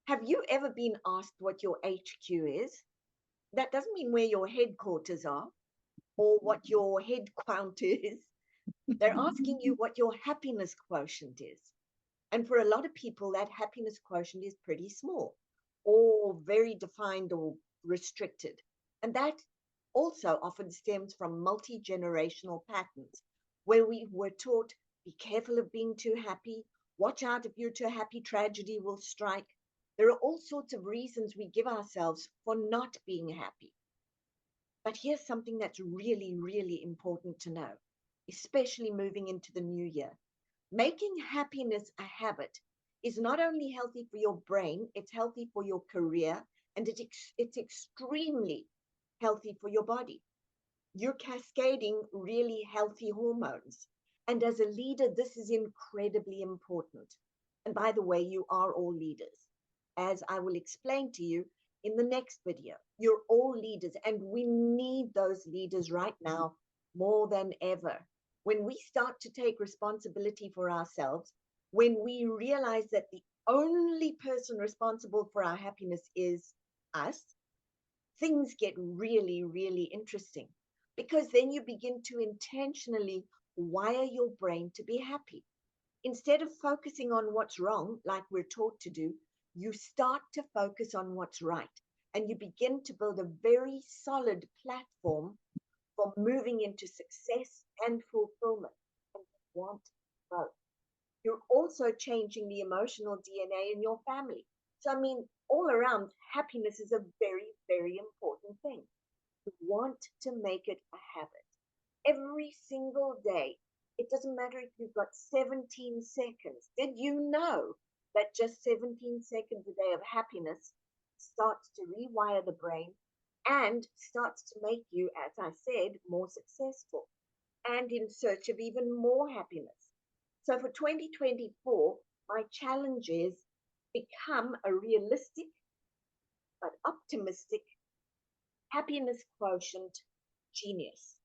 Have you ever been asked what your HQ is? That doesn't mean where your headquarters are or what your head count is. They're asking you what your happiness quotient is. And for a lot of people, that happiness quotient is pretty small or very defined or restricted. And that also often stems from multi-generational patterns where we were taught, be careful of being too happy, watch out if you're too happy, tragedy will strike. There are all sorts of reasons we give ourselves for not being happy. But here's something that's really, really important to know, especially moving into the new year. Making happiness a habit is not only healthy for your brain, it's healthy for your career, and it's extremely healthy for your body. You're cascading really healthy hormones. And as a leader, this is incredibly important. And by the way, you are all leaders. As I will explain to you in the next video, you're all leaders, and we need those leaders right now more than ever. When we start to take responsibility for ourselves, when we realize that the only person responsible for our happiness is us, things get really, really interesting because then you begin to intentionally wire your brain to be happy. Instead of focusing on what's wrong, like we're taught to do, you start to focus on what's right. And you begin to build a very solid platform for moving into success and fulfillment. And you want both. You're also changing the emotional DNA in your family. So, I mean, all around, happiness is a very, very important thing. You want to make it a habit. Every single day, it doesn't matter if you've got 17 seconds. Did you know that just 17 seconds a day of happiness starts to rewire the brain and starts to make you, as I said, more successful and in search of even more happiness? So for 2024, my challenge is become a realistic but optimistic happiness quotient genius.